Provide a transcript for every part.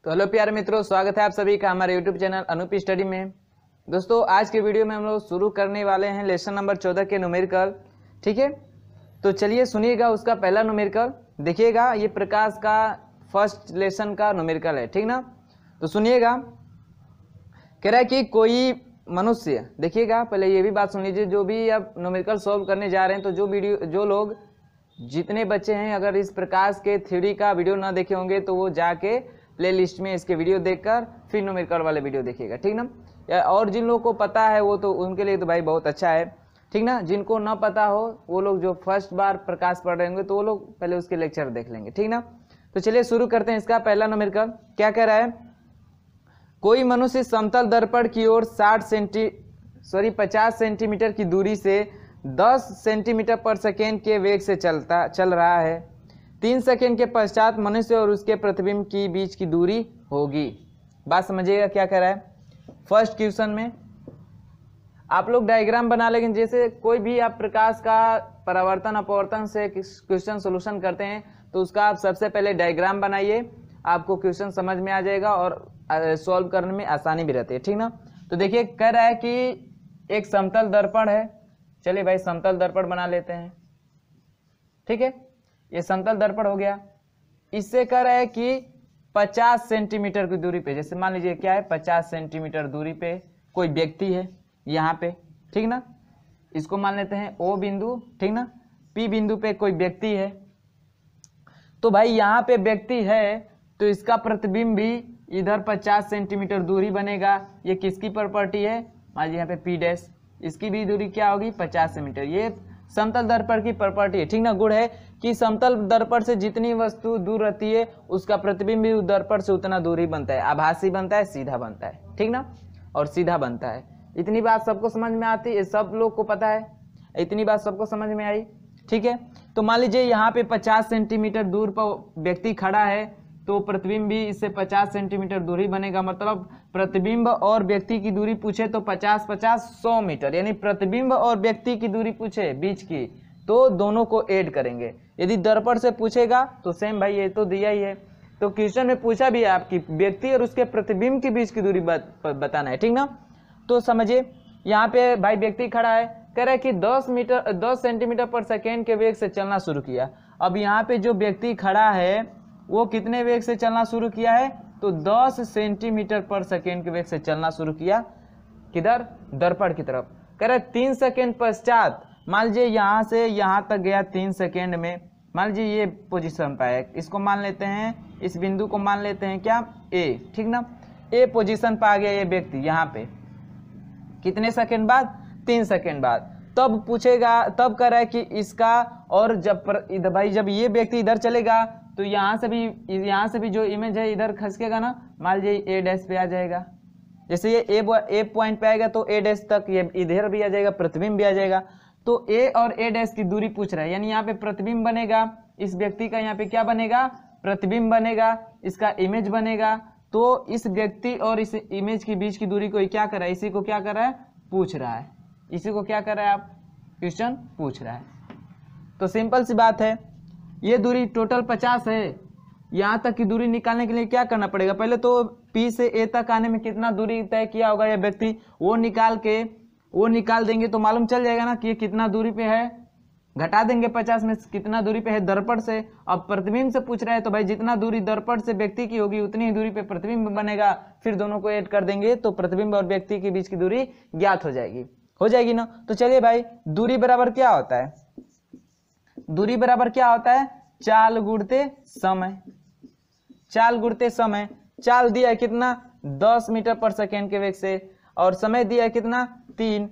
तो हेलो प्यारे मित्रों, स्वागत है आप सभी का हमारे यूट्यूब चैनल अनूप स्टडी में। दोस्तों आज के वीडियो में हम लोग शुरू करने वाले हैं लेसन नंबर 14 के न्यूमेरिकल। ठीक है, तो चलिए सुनिएगा उसका पहला न्यूमेरिकल। देखिएगा, ये प्रकाश का फर्स्ट लेसन का न्यूमेरिकल है, ठीक ना। तो सुनिएगा, कह रहा है कि कोई मनुष्य, देखिएगा पहले ये भी बात सुन लीजिए, जो भी अब न्यूमेरिकल सॉल्व करने जा रहे हैं, तो जो लोग जितने बच्चे हैं अगर इस प्रकाश के थ्योरी का वीडियो ना देखे होंगे तो वो जाके प्ले लिस्ट में इसके वीडियो देखकर फिर न्यूमेरिकल वाले वीडियो देखिएगा, ठीक ना। और जिन लोगों को पता है वो तो उनके लिए तो भाई बहुत अच्छा है, ठीक ना। जिनको ना पता हो वो लोग जो फर्स्ट बार प्रकाश पढ़ रहे होंगे तो वो लोग पहले उसके लेक्चर देख लेंगे, ठीक ना। तो चलिए शुरू करते हैं इसका पहला न्यूमेरिकल। क्या कह रहा है, कोई मनुष्य समतल दर्पण की ओर 50 सेंटीमीटर की दूरी से 10 सेंटीमीटर पर सेकेंड के वेग से चल रहा है। 3 सेकेंड के पश्चात मनुष्य और उसके प्रतिबिंब की बीच की दूरी होगी। बात समझिएगा क्या कह रहा है। फर्स्ट क्वेश्चन में आप लोग डायग्राम बना लेंगे, जैसे कोई भी आप प्रकाश का परावर्तन अपवर्तन से क्वेश्चन सोल्यूशन करते हैं तो उसका आप सबसे पहले डायग्राम बनाइए, आपको क्वेश्चन समझ में आ जाएगा और सॉल्व करने में आसानी भी रहती है, ठीक ना। तो देखिए कह रहा है कि एक समतल दर्पण है, चलिए भाई समतल दर्पण बना लेते हैं, ठीक है। ये समतल दर्पण हो गया। इससे कह रहा है कि 50 सेंटीमीटर की दूरी पे, जैसे मान लीजिए क्या है 50 सेंटीमीटर दूरी पे कोई व्यक्ति है यहाँ पे, ठीक ना। इसको मान लेते हैं O बिंदु, ठीक ना। P बिंदु पे कोई व्यक्ति है, तो भाई यहाँ पे व्यक्ति है तो इसका प्रतिबिंब भी इधर 50 सेंटीमीटर दूरी बनेगा। ये किसकी प्रॉपर्टी है, मान लीजिए यहाँ पे P डैश, इसकी भी दूरी क्या होगी 50 सेंटीमीटर। ये समतल दर्पण की प्रॉपर्टी है, ठीक ना। गुण है कि समतल दर्पण से जितनी वस्तु दूर रहती है उसका प्रतिबिंब भी दर्पण से उतना दूर ही बनता है, आभासी बनता है, सीधा बनता है, ठीक ना, और सीधा बनता है। इतनी बात सबको समझ में आती है, सब लोग को पता है, इतनी बात सबको समझ में आई, ठीक है। तो मान लीजिए यहाँ पे 50 सेंटीमीटर दूर पर व्यक्ति खड़ा है तो प्रतिबिंब भी इससे 50 सेंटीमीटर दूरी बनेगा। मतलब प्रतिबिंब और व्यक्ति की दूरी पूछे तो 50-50 100 मीटर, यानी प्रतिबिंब और व्यक्ति की दूरी पूछे बीच की तो दोनों को ऐड करेंगे। यदि दर्पण से पूछेगा तो सेम भाई, ये तो दिया ही है। तो क्वेश्चन में पूछा भी है आपकी व्यक्ति और उसके प्रतिबिंब के बीच की दूरी बताना है, ठीक ना। तो समझिए यहाँ पे भाई व्यक्ति खड़ा है, कह रहा है कि 10 सेंटीमीटर पर सेकेंड के वेग से चलना शुरू किया। अब यहाँ पे जो व्यक्ति खड़ा है वो कितने वेग से चलना शुरू किया है, तो 10 सेंटीमीटर पर सेकेंड के वेग से चलना शुरू किया। किधर, दर्पण की तरफ। कह रहा है 3 सेकेंड पश्चात, मान लीजिए यहाँ से यहाँ तक गया 3 सेकेंड में, मान लीजिए ये पोजीशन पे है, इसको मान लेते हैं, इस बिंदु को मान लेते हैं क्या A, ठीक ना। A पोजीशन पे आ गया ये व्यक्ति यहाँ पे, कितने सेकेंड बाद, 3 सेकेंड बाद। तब पूछेगा, तब कह रहा है कि इसका, और जब भाई जब ये व्यक्ति इधर चलेगा तो यहाँ से भी जो इमेज है इधर खसकेगा ना, मान लीजिए A डैश पे आ जाएगा। जैसे ये A पॉइंट पे आएगा तो A डैश तक ये इधर भी आ जाएगा, प्रतिबिंब भी आ जाएगा। तो A और A डैश की दूरी पूछ रहा है, यानी यहाँ पे प्रतिबिंब बनेगा इस व्यक्ति का, यहाँ पे क्या बनेगा, प्रतिबिंब बनेगा, इसका इमेज बनेगा। तो इस व्यक्ति और इस इमेज के बीच की दूरी को क्या कर रहा है, इसी को क्या कर रहा है, पूछ रहा है। इसी को क्या कर रहा है, आप क्वेश्चन पूछ रहा है। तो सिंपल सी बात है, ये दूरी टोटल 50 है। यहाँ तक की दूरी निकालने के लिए क्या करना पड़ेगा, पहले तो P से A तक आने में कितना दूरी तय किया होगा ये व्यक्ति, वो निकाल देंगे तो मालूम चल जाएगा ना कि ये कितना दूरी पे है। घटा देंगे 50 में कितना दूरी पे है दर्पण से। अब प्रतिबिंब से पूछ रहा है तो भाई जितना दूरी दर्पण से व्यक्ति की होगी उतनी ही दूरी पे प्रतिबिंब बनेगा, फिर दोनों को ऐड कर देंगे तो प्रतिबिंब और व्यक्ति के बीच की दूरी ज्ञात हो जाएगी ना। तो चलिए भाई, दूरी बराबर क्या होता है, दूरी बराबर क्या होता है, चाल गुणते समय। चाल गुणते समय, चाल दिया है कितना 10 मीटर पर सेकेंड के वेग से, और समय दिया है कितना 3,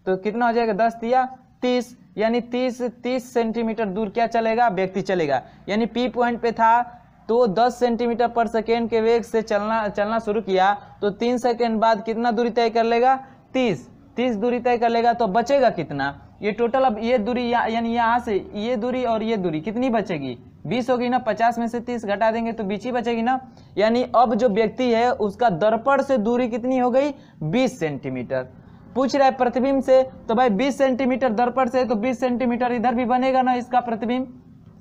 तो कितना हो जाएगा 10 दिया 30, यानी 30 सेंटीमीटर दूर क्या चलेगा, व्यक्ति चलेगा। यानी P पॉइंट पे था तो 10 सेंटीमीटर पर सेकेंड के वेग से चलना शुरू किया तो 3 सेकेंड बाद कितना दूरी तय कर लेगा, 30 दूरी तय कर लेगा। तो बचेगा कितना, ये टोटल, अब ये दूरी यानी यहाँ से ये दूरी और ये दूरी कितनी बचेगी, 20 होगी ना। 50 में से 30 घटा देंगे तो 20 ही बचेगी ना। यानी अब जो व्यक्ति है उसका दर्पण से दूरी कितनी हो गई, 20 सेंटीमीटर। पूछ रहा है प्रतिबिंब से, तो भाई 20 सेंटीमीटर दर्पण से तो 20 सेंटीमीटर इधर भी बनेगा ना इसका प्रतिबिंब,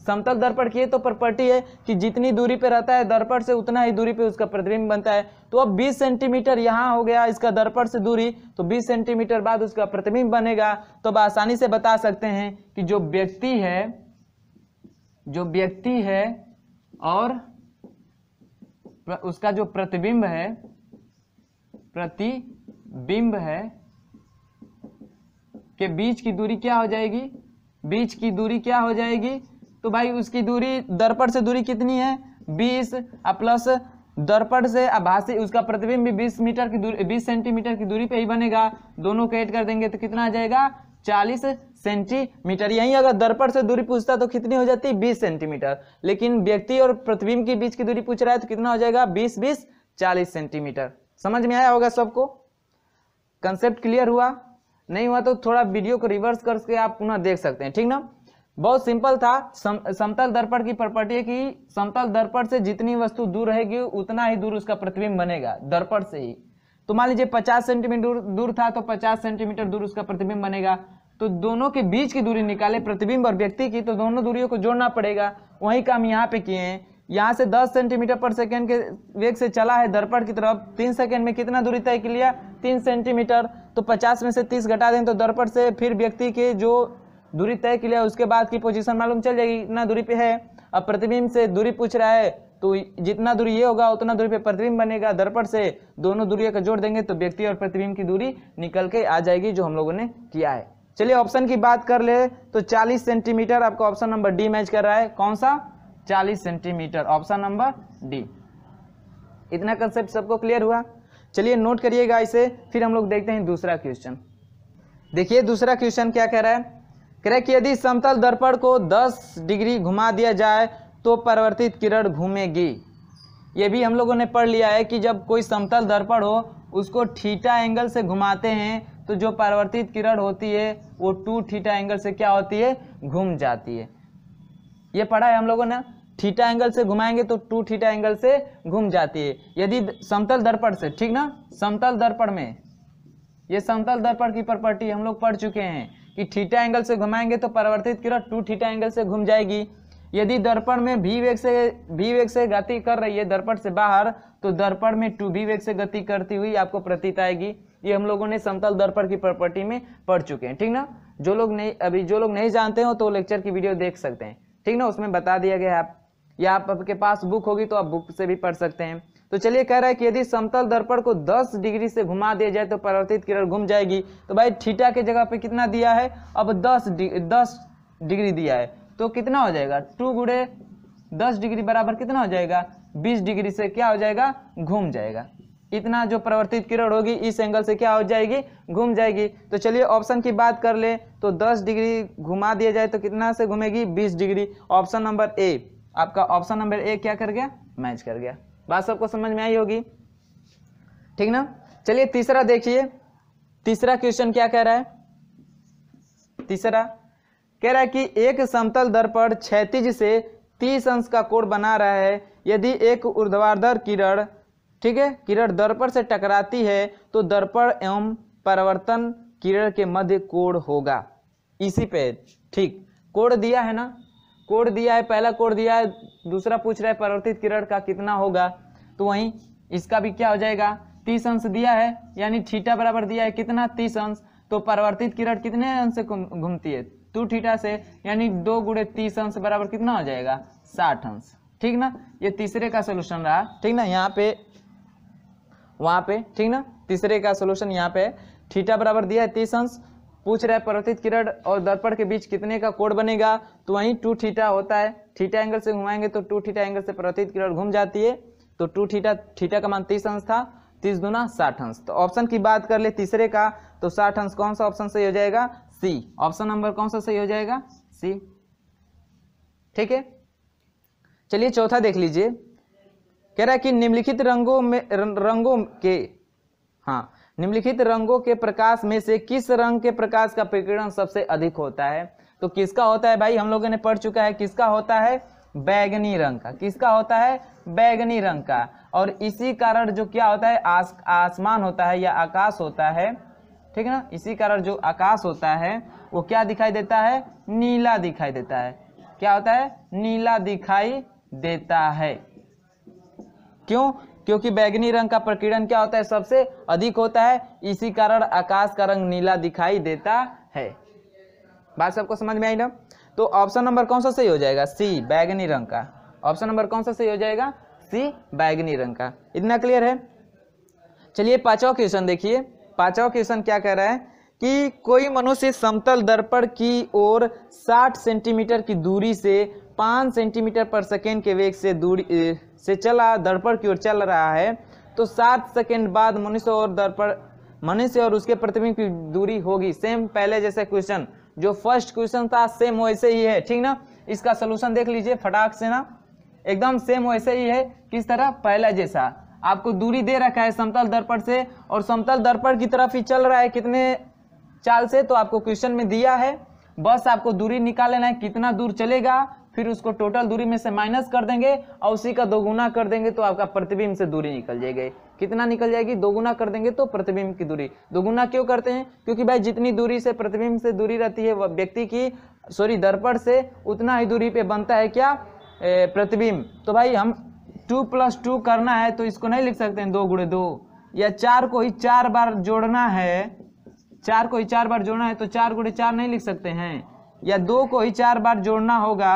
समतल दर्पण की तो प्रॉपर्टी है कि जितनी दूरी पे रहता है दर्पण से उतना ही दूरी पे उसका प्रतिबिंब बनता है। तो अब 20 सेंटीमीटर यहाँ हो गया इसका दर्पण से दूरी, तो 20 सेंटीमीटर बाद उसका प्रतिबिंब बनेगा। तो अब आसानी से बता सकते हैं कि जो व्यक्ति है और उसका जो प्रतिबिंब है के बीच की दूरी क्या हो जाएगी, बीच की दूरी क्या हो जाएगी, तो भाई उसकी दूरी दर्पण से दूरी कितनी है 20 प्लस दर्पण से आभासी उसका प्रतिबिंब भी 20 सेंटीमीटर की दूरी पे ही बनेगा। दोनों को ऐड कर देंगे तो कितना आ जाएगा 40 सेंटीमीटर। यहीं अगर दर्पण से दूरी पूछता तो कितनी हो जाती 20 सेंटीमीटर, लेकिन व्यक्ति और प्रतिबिंब के बीच की दूरी पूछ रहा है तो कितना हो जाएगा 20 40 सेंटीमीटर। समझ में आया होगा सबको, कंसेप्ट क्लियर हुआ? नहीं हुआ तो थोड़ा वीडियो को रिवर्स करके आप पुनः देख सकते हैं, ठीक ना। बहुत सिंपल था। समतल दर्पण की प्रॉपर्टी है कि समतल दर्पण से जितनी वस्तु दूर रहेगी उतना ही दूर उसका प्रतिबिंब बनेगा दर्पण से ही। तो मान लीजिए 50 सेंटीमीटर दूर था तो 50 सेंटीमीटर दूर उसका प्रतिबिंब बनेगा। तो दोनों के बीच की दूरी निकाले प्रतिबिंब और व्यक्ति की, तो दोनों दूरियों को जोड़ना पड़ेगा। वही काम यहाँ पे किए हैं। यहाँ से 10 सेंटीमीटर पर सेकेंड के वेग से चला है दर्पण की तरफ, 3 सेकेंड में कितना दूरी तय कर लिया 3 सेंटीमीटर। तो 50 में से 30 घटा दें तो दर्पण से फिर व्यक्ति के जो दूरी तय कर लिया उसके बाद की पोजीशन मालूम चल जाएगी इतना दूरी पे है। अब प्रतिबिंब से दूरी पूछ रहा है तो जितना दूरी ये होगा उतना दूरी पे प्रतिबिंब बनेगा दर्पण से। दोनों दूरियों का जोड़ देंगे तो व्यक्ति और प्रतिबिंब की दूरी निकल के आ जाएगी जो हम लोगों ने किया है। चलिए ऑप्शन की बात कर ले तो 40 सेंटीमीटर आपका ऑप्शन नंबर डी मैच कर रहा है। कौन सा 40 सेंटीमीटर, ऑप्शन नंबर डी। इतना कंसेप्ट सबको क्लियर हुआ? चलिए नोट करिएगा इसे, फिर हम लोग देखते हैं दूसरा क्वेश्चन। देखिए दूसरा क्वेश्चन क्या कह रहा है, कह रहा है कि यदि समतल दर्पण को 10 डिग्री घुमा दिया जाए तो परावर्तित किरण घूमेगी। ये भी हम लोगों ने पढ़ लिया है कि जब कोई समतल दर्पण हो उसको थीटा एंगल से घुमाते हैं तो जो परावर्तित किरण होती है वो 2 थीटा एंगल से क्या होती है, घूम जाती है। ये पढ़ा है हम लोगों ने, थीटा एंगल से घुमाएंगे तो 2 थीटा एंगल से घूम जाती है। यदि समतल दर्पण से, ठीक ना, समतल दर्पण में ये समतल दर्पण की प्रॉपर्टी हम लोग पढ़ चुके हैं कि थीटा एंगल से घुमाएंगे तो परावर्तित किरण 2 थीटा एंगल से घूम जाएगी। यदि दर्पण में भी वेग से गति कर रही है दर्पण से बाहर, तो दर्पण में 2v वेग से गति करती हुई आपको प्रतीत आएगी। ये हम लोगों ने समतल दर्पण की प्रॉपर्टी में पढ़ चुके हैं, ठीक ना। जो लोग नहीं जानते हो तो लेक्चर की वीडियो देख सकते हैं, ठीक ना, उसमें बता दिया गया है। या आपके पास बुक होगी तो आप बुक से भी पढ़ सकते हैं। तो चलिए कह रहा है कि यदि समतल दर्पण को 10 डिग्री से घुमा दिया जाए तो परावर्तित किरण घूम जाएगी। तो भाई थीटा के जगह पे कितना दिया है, अब 10 डिग्री दिया है तो कितना हो जाएगा 2 गुणे 10 डिग्री बराबर कितना हो जाएगा 20 डिग्री से क्या हो जाएगा, घूम जाएगा। इतना जो परावर्तित किरण होगी इस एंगल से क्या हो जाएगी, घूम जाएगी। तो चलिए ऑप्शन की बात कर ले तो 10 डिग्री घुमा दिया जाए तो कितना से घूमेगी 20 डिग्री। ऑप्शन नंबर ए, आपका ऑप्शन नंबर ए क्या कर गया, मैच कर गया। बात सबको समझ में आई होगी, ठीक ना। चलिए तीसरा देखिए, तीसरा क्वेश्चन क्या कह रहा है। तीसरा कह रहा है कि एक समतल दर्पण क्षैतिज से 30 अंश का कोण बना रहा है। यदि एक ऊर्ध्वाधर किरण, ठीक है, किरण दर्पण से टकराती है तो दर्पण एवं परावर्तन किरण के मध्य कोण होगा। इसी पे ठीक कोण दिया है ना, कोण दिया है, पहला कोण दिया है, दूसरा पूछ रहा है परावर्तित किरण का कितना होगा। तो वहीं इसका भी क्या हो जाएगा 30 अंश दिया है, यानी थीटा बराबर दिया है कितना 30 अंश। तो परावर्तित किरण कितने अंश से घूमती है 2 थीटा से, यानी 2 गुणे 30 अंश बराबर कितना हो जाएगा 60 अंश, ठीक ना। ये तीसरे का सोल्यूशन रहा, ठीक ना, यहाँ पे वहां पे, ठीक ना। तीसरे का सोल्यूशन यहाँ पे थीटा बराबर दिया है 30 अंश, पूछ रहा है परावर्तित किरण और दर्पण के बीच कितने का कोण बनेगा। तो वहीं 2 थीटा होता है, थीटा एंगल से घुमाएंगे तो 2 थीटा एंगल से परावर्तित किरण घूम जाती है। तो 2 थीटा का मान 30 अंश था, 30 दूना 60 अंश। तो ऑप्शन की बात कर ले तीसरे का तो 60 अंश कौन सा ऑप्शन सही हो जाएगा, सी। ऑप्शन नंबर कौन सा सही हो जाएगा, सी, ठीक है। चलिए चौथा देख लीजिए, कह रहा है कि निम्नलिखित निम्नलिखित रंगों के प्रकाश में से किस रंग के प्रकाश का प्रकीर्णन सबसे अधिक होता है। तो किसका होता है भाई, हम लोगों ने पढ़ चुका है किसका होता है, बैगनी रंग का। किसका होता है, बैगनी रंग का। और इसी कारण जो क्या होता है, आसमान होता है या आकाश होता है, ठीक है ना, इसी कारण जो आकाश होता है वो क्या दिखाई देता है, नीला दिखाई देता है। क्या होता है, नीला दिखाई देता है। क्यों? क्योंकि बैगनी रंग का प्रकीर्णन क्या होता है, सबसे अधिक होता है, इसी कारण आकाश का रंग नीला दिखाई देता है। बात सबको समझ में आई ना? तो ऑप्शन नंबर कौन सा सही हो जाएगा, सी, बैगनी रंग का। ऑप्शन नंबर कौन सा सही हो जाएगा, सी, बैगनी रंग का। इतना क्लियर है? चलिए पांचवा क्वेश्चन देखिए। पांचवा क्वेश्चन क्या कह रहा है कि कोई मनुष्य समतल दर्पण की ओर 60 सेंटीमीटर की दूरी से 5 सेंटीमीटर पर सेकेंड के वेग से दूरी से चला, दर्पण की ओर चल रहा है, तो 7 सेकेंड बाद मनुष्य और उसके प्रतिबिंब की दूरी होगी। सेम पहले जैसे क्वेश्चन, जो फर्स्ट क्वेश्चन था सेम वैसे ही है, ठीक ना? इसका सोल्यूशन देख लीजिए फटाक से ना, एकदम सेम वैसे ही है। किस तरह? पहला जैसा। आपको दूरी दे रखा है समतल दर्पण से और समतल दर्पण की तरफ ही चल रहा है, कितने चाल से, तो आपको क्वेश्चन में दिया है, बस आपको दूरी निकाल लेना है, कितना दूर चलेगा, फिर उसको टोटल दूरी में से माइनस कर देंगे और उसी का दोगुना कर देंगे तो आपका प्रतिबिंब से दूरी निकल जाएगी। कितना निकल जाएगी? दोगुना कर देंगे तो प्रतिबिंब की दूरी। दोगुना क्यों करते हैं? क्योंकि भाई जितनी दूरी से प्रतिबिंब से दूरी रहती है व्यक्ति की, दर्पण से, उतना ही दूरी पे बनता है क्या, प्रतिबिंब। तो भाई हम 2 + 2 करना है तो इसको नहीं लिख सकते हैं 2 × 2, या 4 को ही 4 बार जोड़ना है, 4 को ही 4 बार जोड़ना है तो 4 × 4 नहीं लिख सकते हैं, या 2 को ही 4 बार जोड़ना होगा,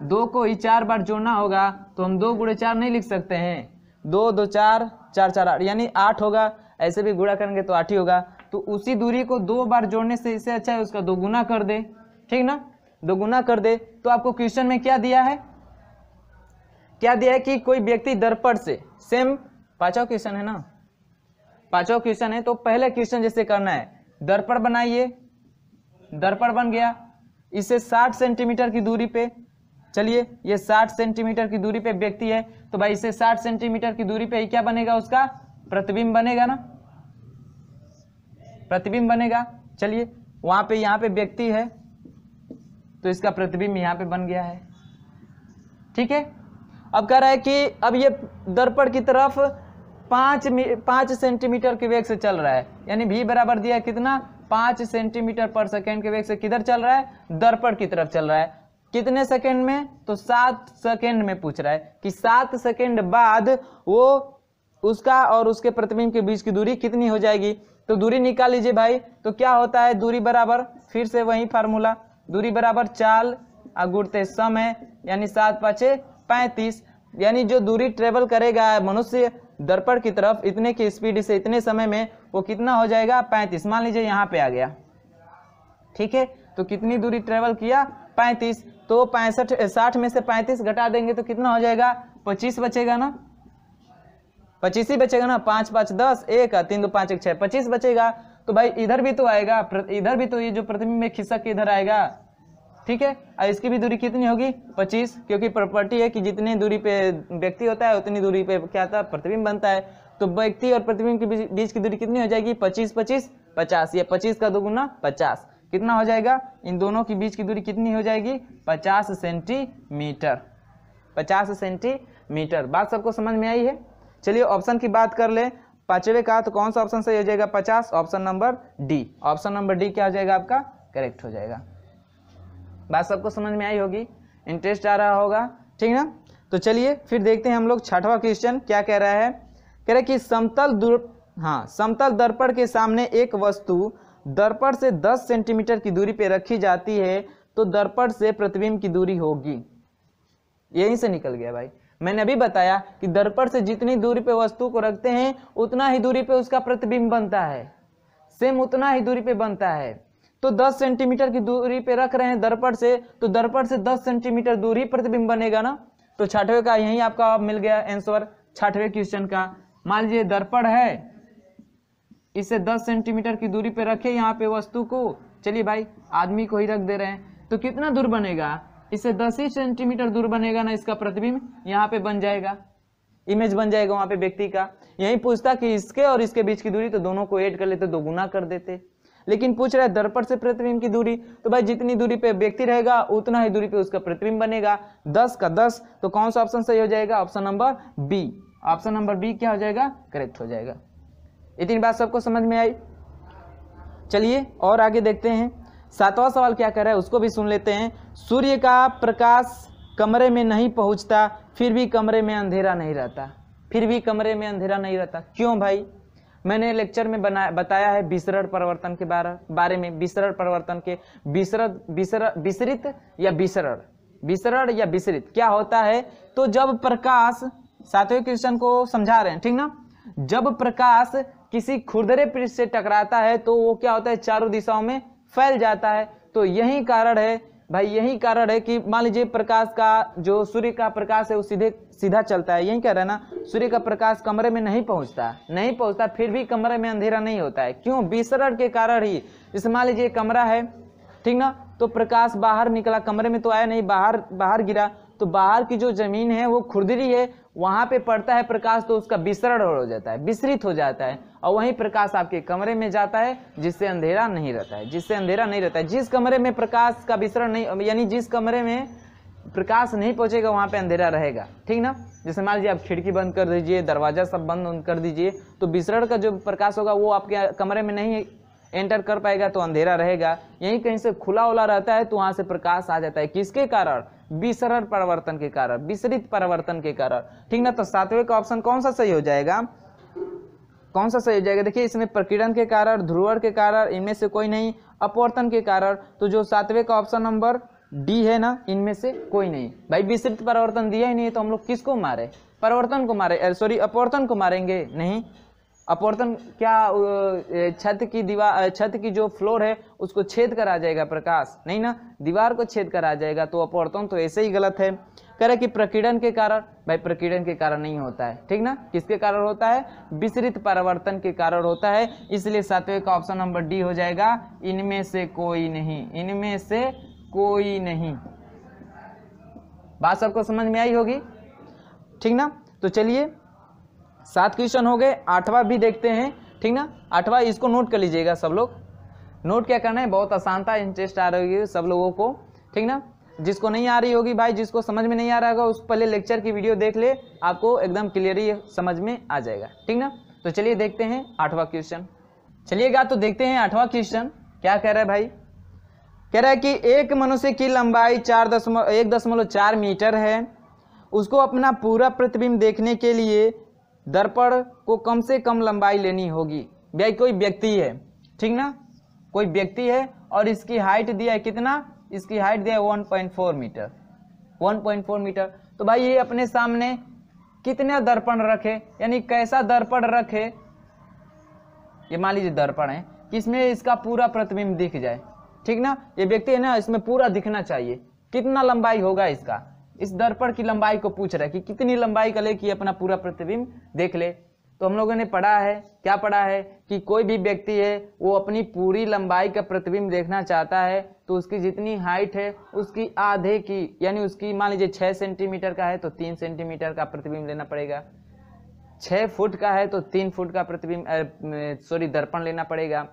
2 को ही 4 बार जोड़ना होगा तो हम 2 × 4 नहीं लिख सकते हैं, 2 2 4 4 4 8 यानी 8 होगा। ऐसे भी गुणा करेंगे तो 8 ही होगा। तो उसी दूरी को 2 बार जोड़ने से इससे अच्छा है उसका दोगुना कर दे, ठीक ना? दोगुना कर दे। तो आपको क्वेश्चन में क्या दिया है, क्या दिया है कि कोई व्यक्ति दर्पण से, सेम पांचवा क्वेश्चन है ना, पांचवा क्वेश्चन है, तो पहले क्वेश्चन जैसे करना है, दर्पण बनाइए, दर्पण बन गया, इससे 60 सेंटीमीटर की दूरी पे, चलिए ये 60 सेंटीमीटर की दूरी पे व्यक्ति है, तो भाई इससे 60 सेंटीमीटर की दूरी पे ही क्या बनेगा, उसका प्रतिबिंब बनेगा ना, प्रतिबिंब बनेगा। चलिए वहां पे, यहाँ पे व्यक्ति है तो इसका प्रतिबिंब यहाँ पे बन गया है, ठीक है। अब कह रहा है कि अब ये दर्पण की तरफ 5 सेंटीमीटर के वेग से चल रहा है, यानी v बराबर दिया है कितना, 5 सेंटीमीटर पर सेकेंड के वेग से किधर चल रहा है, दर्पण की तरफ चल रहा है। कितने सेकेंड में, तो 7 सेकेंड में पूछ रहा है कि 7 सेकेंड बाद वो उसका और उसके प्रतिबिंब के बीच की दूरी कितनी हो जाएगी। तो दूरी निकाल लीजिए भाई। तो क्या होता है, दूरी बराबर, फिर से वही फार्मूला, दूरी बराबर चाल गुणते समय, यानी 7 × 5 = 35, यानी जो दूरी ट्रेवल करेगा मनुष्य दर्पण की तरफ इतने की स्पीड से इतने समय में, वो कितना हो जाएगा, 35। मान लीजिए यहाँ पे आ गया, ठीक है। तो कितनी दूरी ट्रेवल किया, 35। तो 60 में से 35 घटा देंगे तो कितना हो जाएगा, 25 बचेगा ना, 25 ही बचेगा ना, 5 × 5 = 10, 1 3 2 5 1 6, 25 बचेगा। तो भाई इधर भी तो आएगा, इधर भी तो ये जो प्रतिबिंब में खिसक के इधर आएगा, ठीक है। और इसकी भी दूरी कितनी होगी, 25, क्योंकि प्रॉपर्टी है कि जितनी दूरी पे व्यक्ति होता है उतनी दूरी पे क्या था, प्रतिबिंब बनता है। तो व्यक्ति और प्रतिबिंब के बीच की दूरी कितनी हो जाएगी, 25 25 50, या 25 का दोगुना 50, कितना हो जाएगा, इन दोनों के बीच की दूरी कितनी हो जाएगी, 50 सेंटीमीटर, 50 सेंटीमीटर। बात सबको समझ में आई है? चलिए ऑप्शन की बात कर ले, पांचवे का, तो कौन सा ऑप्शन सही हो जाएगा, 50, option number D. Option number D क्या हो जाएगा आपका, करेक्ट हो जाएगा। बात सबको समझ में आई होगी, इंटरेस्ट आ रहा होगा, ठीक ना। तो चलिए फिर देखते हैं हम लोग छठवां क्वेश्चन क्या कह रहा है। कह रहा है कि समतल दर्पण के सामने एक वस्तु दर्पण से 10 सेंटीमीटर की दूरी पे रखी जाती है तो दर्पण से प्रतिबिंब की दूरी होगी। यहीं से निकल गया भाई, मैंने अभी बताया कि दर्पण से जितनी दूरी पे वस्तु को रखते हैं उतना ही दूरी पे उसका प्रतिबिंब बनता है, सेम उतना ही दूरी पे बनता है। तो 10 सेंटीमीटर की दूरी पे रख रहे हैं दर्पण से, तो दर्पण से 10 सेंटीमीटर दूरी प्रतिबिंब बनेगा ना। तो छठवें का यही आपका मिल गया आंसर, छठवें क्वेश्चन का। मान लीजिए दर्पण है, इसे 10 सेंटीमीटर की दूरी पे रखे यहाँ पे वस्तु को, चलिए भाई आदमी को ही रख दे रहे हैं, तो कितना दूर बनेगा, इससे 10 ही सेंटीमीटर दूर बनेगा ना इसका प्रतिबिंब, यहाँ पे बन जाएगा, इमेज बन जाएगा वहां पे व्यक्ति का। यही पूछता कि इसके और इसके बीच की दूरी, तो दोनों को ऐड कर लेते, दोगुना कर देते। लेकिन पूछ रहा है दर्पण से प्रतिबिंब की दूरी, तो भाई जितनी दूरी पे व्यक्ति रहेगा उतना ही दूरी पे उसका प्रतिबिंब बनेगा, 10 का 10। तो कौन सा ऑप्शन सही हो जाएगा, option number B. Option number B क्या हो जाएगा, करेक्ट हो जाएगा। इतनी बात सबको समझ में आई। चलिए और आगे देखते हैं। सातवां सवाल क्या कह रहा है उसको भी सुन लेते हैं। सूर्य का प्रकाश कमरे में नहीं पहुंचता, फिर भी कमरे में अंधेरा नहीं रहता। फिर भी कमरे में अंधेरा नहीं रहता, क्यों भाई? मैंने लेक्चर में बताया है विसरण परिवर्तन के बारे में। विसरण परिवर्तन के विसरित या विसरण, विसरण या विसरित क्या होता है? तो जब प्रकाश, सातवें क्वेश्चन को समझा रहे हैं, ठीक ना, जब प्रकाश किसी खुरदरे पृष्ठ से टकराता है तो वो क्या होता है? चारों दिशाओं में फैल जाता है। तो यही कारण है भाई, यही कारण है कि मान लीजिए प्रकाश का, जो सूर्य का प्रकाश है वो सीधा चलता है, यही कह रहा है ना, सूर्य का प्रकाश कमरे में नहीं पहुंचता, फिर भी कमरे में अंधेरा नहीं होता है। क्यों? विसरण के कारण ही। जैसे मान लीजिए कमरा है, ठीक ना, तो प्रकाश बाहर निकला, कमरे में तो आया नहीं, बाहर गिरा, तो बाहर की जो जमीन है वो खुरदरी है, वहां पे पड़ता है प्रकाश, तो उसका विसरण हो जाता है, विसरित हो जाता है, और वही प्रकाश आपके कमरे में जाता है, जिससे अंधेरा नहीं रहता है। जिस कमरे में प्रकाश का विसरण नहीं, यानी जिस कमरे में प्रकाश नहीं पहुंचेगा वहां पे अंधेरा रहेगा, ठीक ना। जैसे मान लीजिए आप खिड़की बंद कर दीजिए, दरवाजा सब बंद कर दीजिए, तो विसरण का जो प्रकाश होगा वो आपके कमरे में नहीं एंटर कर पाएगा, तो अंधेरा रहेगा। यहीं कहीं से खुला उला रहता है तो वहां से प्रकाश आ जाता है। किसके कारण? विसरण परिवर्तन के कारण, विसरित परिवर्तन के कारण, ठीक ना। तो सातवें का ऑप्शन कौन सा सही हो जाएगा? देखिए इसमें प्रकीर्णन के कारण, ध्रुवण के कारण, इनमें से कोई नहीं, अपवर्तन के कारण, तो जो सातवें का ऑप्शन नंबर डी है ना, इनमें से कोई नहीं। भाई विसरित परिवर्तन दिया ही नहीं तो हम लोग किसको मारे? परिवर्तन को मारे, सॉरी अपवर्तन को मारेंगे? नहीं, अपवर्तन क्या छत की दीवार, छत की जो फ्लोर है उसको छेद कर आ जाएगा प्रकाश? नहीं ना, दीवार को छेद कर आ जाएगा, तो अपवर्तन तो ऐसे ही गलत है। कह रहे कि प्रकीर्णन के कारण, भाई प्रकीर्णन के कारण नहीं होता है, ठीक ना। किसके कारण होता है? विसरित परिवर्तन के कारण होता है। इसलिए सातवें का ऑप्शन नंबर डी हो जाएगा, इनमें से कोई नहीं, इनमें से कोई नहीं। बात सबको समझ में आई होगी, ठीक ना। तो चलिए 7 क्वेश्चन हो गए, 8वां भी देखते हैं, ठीक ना। 8वां इसको नोट कर लीजिएगा सब लोग। नोट क्या करना है, बहुत आसान था, इंटरेस्ट आ रही होगी सब लोगों को, ठीक ना। जिसको नहीं आ रही होगी भाई, जिसको समझ में नहीं आ रहा होगा, उस पहले लेक्चर की वीडियो देख ले, आपको एकदम क्लियरली समझ में आ जाएगा, ठीक ना। तो चलिए देखते हैं 8वां क्वेश्चन। चलिएगा तो देखते हैं 8वां क्वेश्चन क्या कह रहा है भाई। कह रहा है कि एक मनुष्य की लंबाई 1.4 मीटर है, उसको अपना पूरा प्रतिबिंब देखने के लिए दर्पण को कम से कम लंबाई लेनी होगी। भाई कोई व्यक्ति है, ठीक ना, कोई व्यक्ति है और इसकी हाइट दिया है कितना? इसकी हाइट दिया है 1.4 मीटर, 1.4 मीटर। तो भाई ये अपने सामने कितने दर्पण रखे, यानी कैसा दर्पण रखे, ये मान लीजिए दर्पण है, किसमें इसका पूरा प्रतिबिंब दिख जाए, ठीक ना। ये व्यक्ति है ना, इसमें पूरा दिखना चाहिए। कितना लंबाई होगा इसका? इस दर्पण की लंबाई को पूछ रहा है कि कितनी लंबाई का ले कि अपना पूरा प्रतिबिंब देख ले। तो हम लोगों ने पढ़ा है, क्या पढ़ा है कि कोई भी व्यक्ति है वो अपनी पूरी लंबाई का प्रतिबिंब देखना चाहता है, तो उसकी जितनी हाइट है उसकी आधे की, यानी उसकी मान लीजिए 6 सेंटीमीटर का है तो 3 सेंटीमीटर का प्रतिबिंब लेना पड़ेगा, 6 फुट का है तो 3 फुट का प्रतिबिंब, दर्पण लेना पड़ेगा।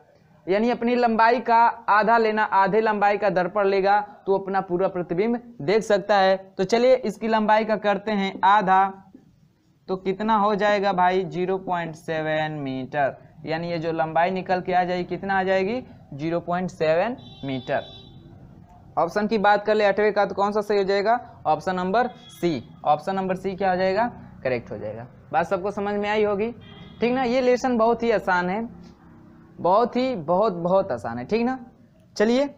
यानी अपनी लंबाई का आधा लेना, आधे लंबाई का दर्पण लेगा तो अपना पूरा प्रतिबिंब देख सकता है। तो चलिए इसकी लंबाई का करते हैं आधा, तो कितना हो जाएगा भाई? 0.7 मीटर। यानी ये जो लंबाई निकल के आ जाएगी कितना आ जाएगी? 0.7 मीटर। ऑप्शन की बात कर ले 8वें का, तो कौन सा सही हो जाएगा? Option number C. Option number C क्या हो जाएगा? करेक्ट हो जाएगा। बात सबको समझ में आई होगी, ठीक ना। ये लेसन बहुत ही आसान है, बहुत आसान है, ठीक ना। चलिए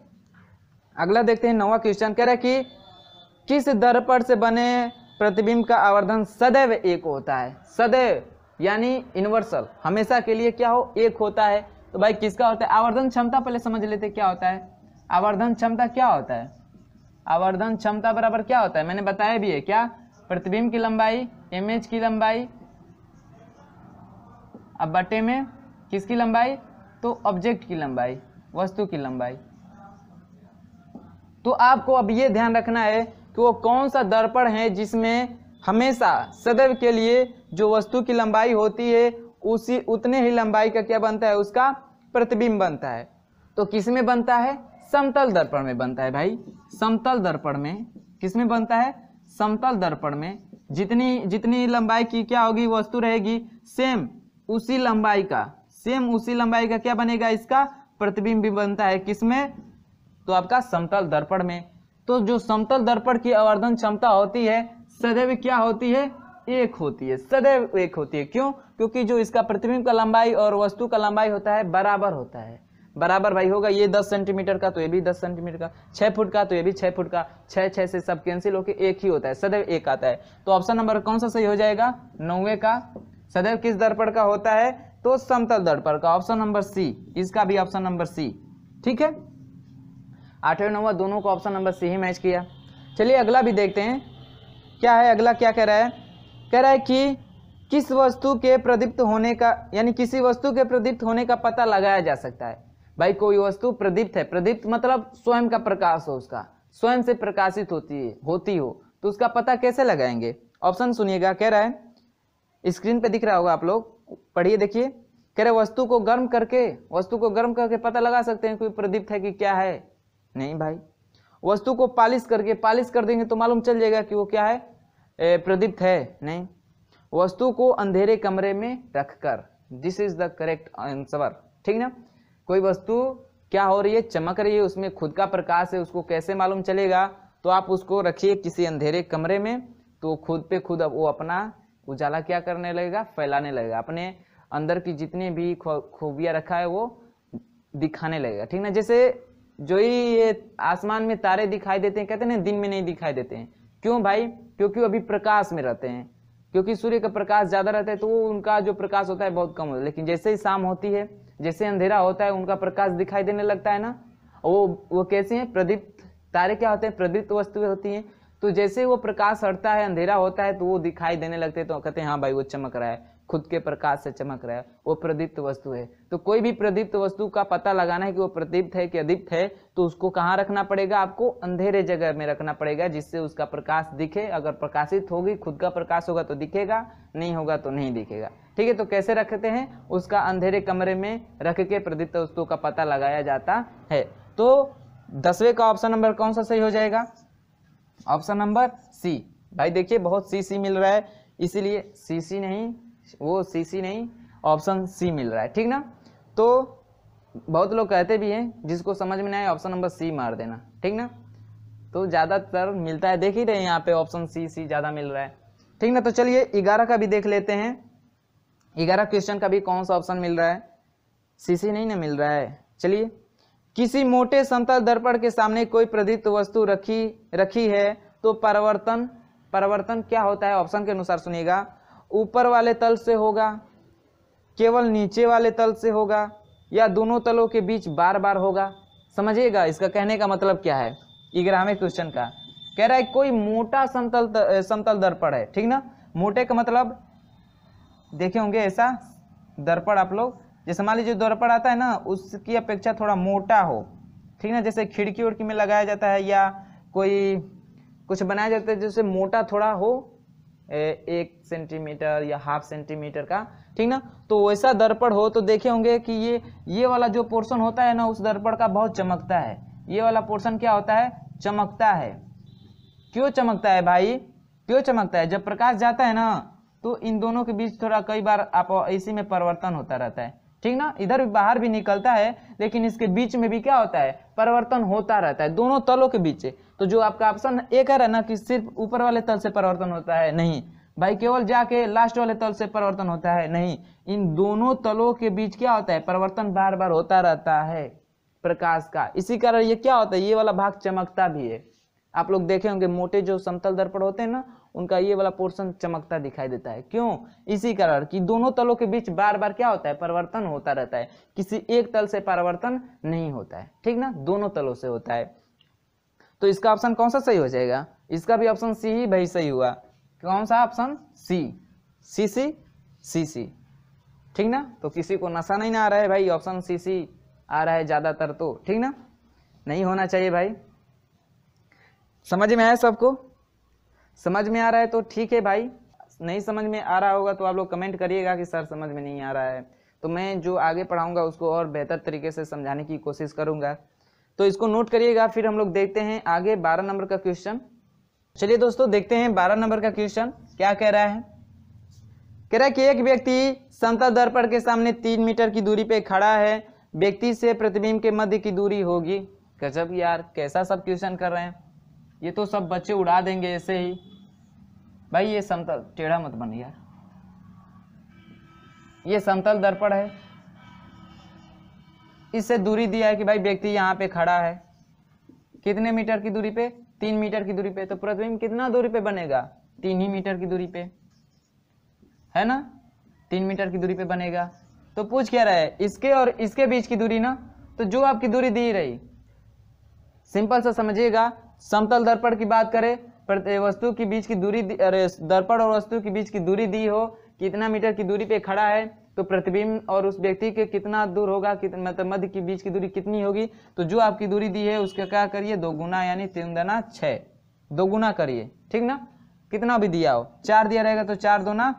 अगला देखते हैं 9वां क्वेश्चन। कह रहा है कि किस दर्पण से बने प्रतिबिंब का आवर्धन सदैव एक होता है? सदैव यानी यूनिवर्सल, हमेशा के लिए क्या हो? एक होता है। तो भाई किसका होता है? आवर्धन क्षमता पहले समझ लेते क्या होता है। आवर्धन क्षमता क्या होता है? आवर्धन क्षमता बराबर क्या होता है? मैंने बताया भी है, क्या? प्रतिबिंब की लंबाई, इमेज की लंबाई, अब बटे में किसकी लंबाई? तो ऑब्जेक्ट की लंबाई, वस्तु की लंबाई। तो आपको अब ये ध्यान रखना है कि वो कौन सा दर्पण है जिसमें हमेशा सदैव के लिए जो वस्तु की लंबाई होती है उसी उतने ही लंबाई का क्या बनता है? उसका प्रतिबिंब बनता है। तो किस में बनता है? समतल दर्पण में बनता है भाई। समतल दर्पण में किस में बनता है? समतल दर्पण में। जितनी लंबाई की क्या होगी वस्तु रहेगी, सेम उसी लंबाई का क्या बनेगा? इसका प्रतिबिंब भी बनता है। किसमें? तो आपका समतल दर्पण में। तो जो समतल दर्पण की आवर्धन क्षमता होती है सदैव क्या होती है, एक होती है, सदैव एक होती है। क्यों? क्योंकि जो इसका प्रतिबिंब का लंबाई और वस्तु का लंबाई होता है बराबर होता है। बराबर भाई होगा, ये 10 सेंटीमीटर का तो ये भी 10 सेंटीमीटर का, 6 फुट का तो ये भी 6 फुट का, 6 से सब कैंसिल होकर एक ही होता है, सदैव एक आता है। तो ऑप्शन नंबर कौन सा सही हो जाएगा, 9वें का। सदैव किस दर्पण का होता है, तो समतल दर्पण का, ऑप्शन नंबर सी, इसका भी ऑप्शन नंबर सी। ठीक है, 8वें 9वां दोनों को ऑप्शन नंबर सी ही मैच किया। चलिए अगला भी देखते हैं क्या है। अगला क्या कह रहा है, कह रहा है कि किस वस्तु के प्रदीप्त होने का, यानी किसी वस्तु के प्रदीप्त होने का पता लगाया जा सकता है। भाई कोई वस्तु प्रदीप्त है, प्रदीप्त मतलब स्वयं का प्रकाश हो, उसका स्वयं से प्रकाशित होती हो तो उसका पता कैसे लगाएंगे। ऑप्शन सुनिएगा, कह रहा है, स्क्रीन पे दिख रहा होगा, आप लोग पढ़िए देखिए। कह रहे वस्तु को गर्म करके पता लगा सकते हैं कोई प्रदीप्त है कि क्या है, नहीं भाई। वस्तु को पालिश कर देंगे तो मालूम चल जाएगा कि वो क्या है, प्रदीप्त है, नहीं। वस्तु को अंधेरे कमरे में रखकर, this is the correct answer. ठीक ना, कोई वस्तु क्या हो रही है, चमक रही है, उसमें खुद का प्रकाश है, उसको कैसे मालूम चलेगा, तो आप उसको रखिए किसी अंधेरे कमरे में, तो खुद पे खुद वो अपना उजाला क्या करने लगेगा, फैलाने लगेगा, अपने अंदर की जितनी भी खूबियां रखा है वो दिखाने लगेगा। ठीक ना, जैसे जो ही ये आसमान में तारे दिखाई देते हैं, कहते हैं दिन में नहीं दिखाई देते हैं, क्यों भाई, क्योंकि वो अभी प्रकाश में रहते हैं, क्योंकि सूर्य का प्रकाश ज्यादा रहता है तो वो उनका जो प्रकाश होता है बहुत कम होता है। लेकिन जैसे ही शाम होती है, जैसे अंधेरा होता है, उनका प्रकाश दिखाई देने लगता है ना। वो कैसे हैं, प्रदीप्त तारे क्या होते हैं, प्रदीप्त वस्तुएं होती हैं। तो जैसे वो प्रकाश हटता है, अंधेरा होता है, तो वो दिखाई देने लगते हैं, तो कहते हैं हाँ भाई वो चमक रहा है, खुद के प्रकाश से चमक रहा है, वो प्रदीप्त वस्तु है। तो कोई भी प्रदीप्त वस्तु का पता लगाना है कि वो प्रदीप्त है कि अदीप्त है, तो उसको कहाँ रखना पड़ेगा, आपको अंधेरे जगह में रखना पड़ेगा, जिससे उसका प्रकाश दिखे। अगर प्रकाशित होगी, खुद का प्रकाश होगा तो दिखेगा, नहीं होगा तो नहीं दिखेगा। ठीक है, तो कैसे रखते हैं, उसका अंधेरे कमरे में रख के प्रदीप्त वस्तु का पता लगाया जाता है। तो 10वें का ऑप्शन नंबर कौन सा सही हो जाएगा, ऑप्शन नंबर सी। भाई देखिए बहुत सी मिल रहा है, इसीलिए सी नहीं, वो सी नहीं, ऑप्शन सी मिल रहा है। ठीक ना, तो बहुत लोग कहते भी हैं जिसको समझ में नहीं आए ऑप्शन नंबर सी मार देना। ठीक ना, तो ज्यादातर मिलता है, देख ही रहे हैं यहाँ पे ऑप्शन सी ज्यादा मिल रहा है। ठीक ना, तो चलिए 11 का भी देख लेते हैं। 11 क्वेश्चन का भी कौन सा ऑप्शन मिल रहा है, सी नहीं ना मिल रहा है। चलिए, किसी मोटे समतल दर्पण के सामने कोई प्रदीप्त वस्तु रखी है तो परिवर्तन क्या होता है, ऑप्शन के अनुसार सुनिएगा। ऊपर वाले तल से होगा, केवल नीचे वाले तल से होगा, या दोनों तलों के बीच बार बार होगा। समझिएगा इसका कहने का मतलब क्या है। 11वें क्वेश्चन का कह रहा है कोई मोटा समतल दर्पण है। ठीक ना, मोटे का मतलब देखे होंगे ऐसा दर्पण आप लोग, जैसे मान लीजिए दर्पण आता है ना, उसकी अपेक्षा थोड़ा मोटा हो। ठीक ना, जैसे खिड़की उड़की में लगाया जाता है या कोई कुछ बनाया जाता है जैसे मोटा थोड़ा हो, 1 सेंटीमीटर या ½ सेंटीमीटर का। ठीक ना, तो वैसा दर्पण हो तो देखे होंगे कि ये वाला जो पोर्शन होता है ना, उस दर्पण का बहुत चमकता है। ये वाला पोर्शन क्या होता है, चमकता है। क्यों चमकता है भाई, क्यों चमकता है, जब प्रकाश जाता है ना तो इन दोनों के बीच थोड़ा कई बार आप इसी में परिवर्तन होता रहता है। ठीक ना, इधर भी बाहर भी निकलता है, लेकिन इसके बीच में भी क्या होता है, परिवर्तन होता रहता है, दोनों तलों के बीच। तो जो आपका ऑप्शन ए कह रहा है ना कि सिर्फ ऊपर वाले तल से परिवर्तन होता है, नहीं भाई, केवल जाके लास्ट वाले तल से परिवर्तन होता है, नहीं, इन दोनों तलों के बीच क्या होता है, परिवर्तन बार बार होता रहता है प्रकाश का। इसी कारण ये क्या होता है, ये वाला भाग चमकता भी है। आप लोग देखे होंगे मोटे जो समतल दर्पण होते हैं ना, उनका ये वाला पोर्शन चमकता दिखाई देता है। क्यों, इसी कारण कि दोनों तलों के बीच बार बार क्या होता है, परिवर्तन होता रहता है, किसी एक तल से परिवर्तन नहीं होता है। ठीक ना, दोनों तलों से होता है। तो इसका ऑप्शन कौन सा सही हो जाएगा, इसका भी ऑप्शन सी ही भाई सही हुआ। कौन सा ऑप्शन, सी। ठीक ना, तो किसी को नशा नहीं ना आ रहा है भाई, ऑप्शन सी आ रहा है ज्यादातर तो। ठीक ना, नहीं होना चाहिए भाई। समझ में आया सबको, समझ में आ रहा है तो ठीक है भाई, नहीं समझ में आ रहा होगा तो आप लोग कमेंट करिएगा कि सर समझ में नहीं आ रहा है, तो मैं जो आगे पढ़ाऊंगा उसको और बेहतर तरीके से समझाने की कोशिश करूंगा। तो इसको नोट करिएगा। फिर हम लोग देखते हैं आगे 12 नंबर का क्वेश्चन। चलिए दोस्तों देखते हैं 12 नंबर का क्वेश्चन क्या कह रहा है। कह रहा है कि एक व्यक्ति समतल दर्पण के सामने 3 मीटर की दूरी पे खड़ा है, व्यक्ति से प्रतिबिंब के मध्य की दूरी होगी। गजब यार, कैसा सब क्वेश्चन कर रहे हैं, ये तो सब बच्चे उड़ा देंगे ऐसे ही। भाई ये समतल, टेढ़ा मत बन यार, ये समतल दर्पण है, इससे दूरी दिया है कि भाई व्यक्ति यहाँ पे खड़ा है, कितने मीटर की दूरी पे, 3 मीटर की दूरी पे, तो प्रतिबिंब कितना दूरी पे बनेगा, 3 ही मीटर की दूरी पे, है ना, 3 मीटर की दूरी पे बनेगा। तो पूछ क्या रहा है, इसके और इसके बीच की दूरी ना, तो जो आपकी दूरी दी रही, सिंपल सा समझिएगा, समतल दर्पण की बात करें, वस्तु की बीच की दूरी, अरे दर्पण और वस्तु की बीच की दूरी दी हो, कितना मीटर की दूरी पे खड़ा है, तो प्रतिबिंब और उस व्यक्ति के कितना दूर होगा, मतलब मध्य के बीच की दूरी कितनी होगी, तो जो आपकी दूरी दी है उसका क्या करिए, 2 गुना, यानी 3 दूना 6, 2 गुना करिए, ठीक ना, कितना भी दिया हो, 4 दिया रहेगा तो 4 दूना,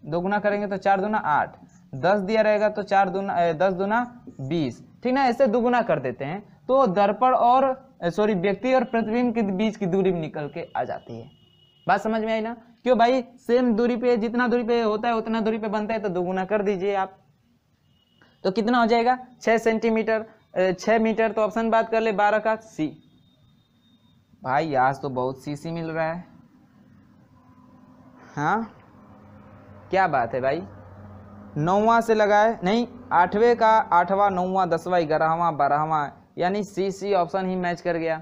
2 गुना करेंगे तो 4 दूना 8, 10 दिया रहेगा तो 10 दूना 20, ठीक ना, ऐसे 2 गुना कर देते हैं, तो दर्पण और व्यक्ति और प्रतिबिंब के बीच की दूरी निकल के आ जाती है। बात समझ में आई ना, क्यों भाई, सेम दूरी पे, जितना दूरी पे होता है उतना दूरी पे बनता है, तो 2 गुना कर दीजिए आप, तो कितना हो जाएगा, 6 सेंटीमीटर, 6 मीटर, तो ऑप्शन बात कर ले 12 का सी। भाई आज तो बहुत सी मिल रहा है, हाँ क्या बात है भाई, 9वां से लगाए नहीं, 8वें का 8वां, 9वां, 10वां, 11वां, 12वां, यानी सी ऑप्शन ही मैच कर गया,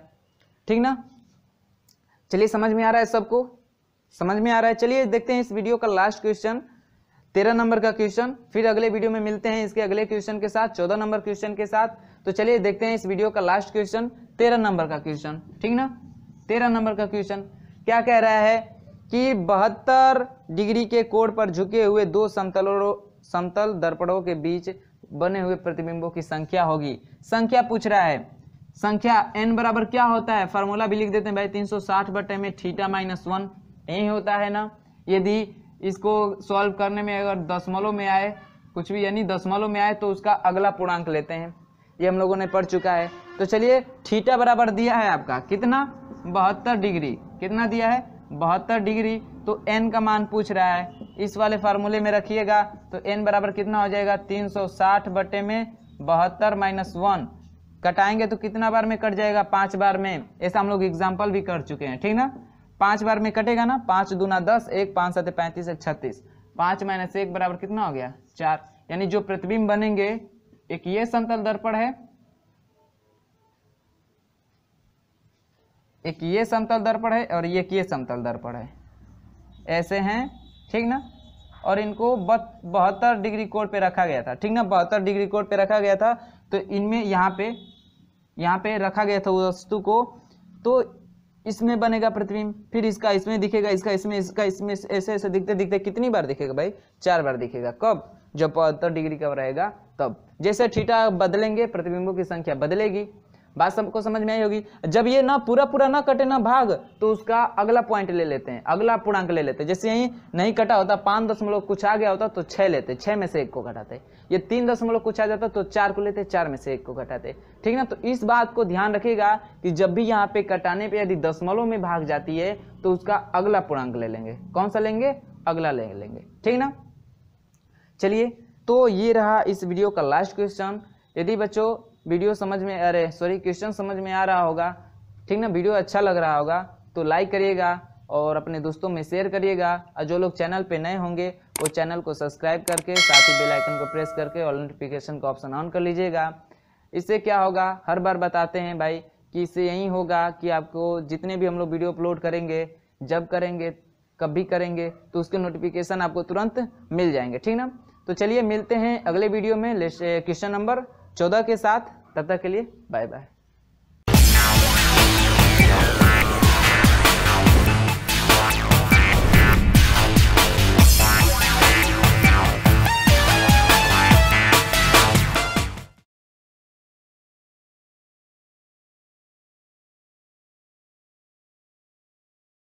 ठीक ना। चलिए समझ में आ रहा है सबको, समझ में आ रहा है। चलिए देखते हैं इस वीडियो का लास्ट क्वेश्चन, 13 नंबर का क्वेश्चन, फिर अगले वीडियो में मिलते हैं इसके अगले क्वेश्चन के साथ, 14 नंबर क्वेश्चन के साथ। तो चलिए देखते हैं इस वीडियो का लास्ट क्वेश्चन, 13 नंबर का क्वेश्चन, ठीक ना। 13 नंबर का क्वेश्चन क्या कह रहा है कि 72 डिग्री के कोण पर झुके हुए 2 समतल दर्पणों के बीच बने हुए प्रतिबिंबों की संख्या होगी। संख्या पूछ रहा है, संख्या n बराबर क्या होता है, फार्मूला भी लिख देते हैं भाई, 360 बटे में थीटा माइनस 1 यही होता है ना। यदि इसको सॉल्व करने में अगर दशमलव में आए, कुछ भी यानी दशमलव में आए, तो उसका अगला पूर्णांक लेते हैं, ये हम लोगों ने पढ़ चुका है। तो चलिए थीटा बराबर दिया है आपका कितना, 72 डिग्री, कितना दिया है 72 डिग्री, तो n का मान पूछ रहा है, इस वाले फार्मूले में रखिएगा, तो n बराबर कितना हो जाएगा, 360 बटे में 72 माइनस 1, कटाएंगे तो कितना बार में कट जाएगा, 5 बार में, ऐसा हम लोग एग्जाम्पल भी कर चुके हैं, ठीक ना, 5 बार में कटेगा ना, 5 दूना 10, 1 5 7 35 1 36, 5 माइनस 1 बराबर कितना हो गया 4, यानी जो प्रतिबिंब बनेंगे, एक ये समतल दर्पण है, एक ये समतल दर्पण है, और ये समतल दर्पण है, ऐसे हैं, ठीक ना, और इनको 72 डिग्री कोण पे रखा गया था, ठीक ना, 72 डिग्री कोण पे रखा गया था, तो इनमें यहाँ पे रखा गया था वस्तु को, तो इसमें बनेगा प्रतिबिंब, फिर इसका इसमें दिखेगा, इसका इसमें, इसका इसमें, ऐसे ऐसे दिखते दिखते कितनी बार दिखेगा भाई, 4 बार दिखेगा। कब, जब 72 डिग्री का रहेगा तब, जैसे थीटा बदलेंगे प्रतिबिंबों की संख्या बदलेगी। बात सबको समझ में आई होगी। जब ये ना पूरा ना कटे ना भाग, तो उसका अगला पॉइंट ले लेते हैं, अगला पूर्णांक ले लेते हैं। जैसे यही नहीं कटा होता, 5 दशमलव कुछ आ गया होता, तो 6 लेते, 6 में से 1 को घटाते। ये 3 दशमलव कुछ आ जाता तो 4 को लेते, 4 में से 1 को घटाते, ठीक ना। तो इस बात को ध्यान रखिएगा कि जब भी यहाँ पे कटाने पे यदि दशमलव में भाग जाती है, तो उसका अगला पूर्णांक ले लेंगे। कौन सा लेंगे, अगला ले लेंगे, ठीक ना। चलिए, तो ये रहा इस वीडियो का लास्ट क्वेश्चन। यदि बच्चों वीडियो समझ में, क्वेश्चन समझ में आ रहा होगा, ठीक ना, वीडियो अच्छा लग रहा होगा, तो लाइक करिएगा और अपने दोस्तों में शेयर करिएगा, और जो लोग चैनल पे नए होंगे वो चैनल को सब्सक्राइब करके, साथ ही बेल आइकन को प्रेस करके ऑल नोटिफिकेशन का ऑप्शन ऑन कर लीजिएगा। इससे क्या होगा, हर बार बताते हैं भाई कि इससे यही होगा कि आपको जितने भी हम लोग वीडियो अपलोड करेंगे, जब करेंगे, कभी करेंगे, तो उसके नोटिफिकेशन आपको तुरंत मिल जाएंगे, ठीक ना। तो चलिए मिलते हैं अगले वीडियो में क्वेश्चन नंबर 14 के साथ, तब तक के लिए बाय बाय।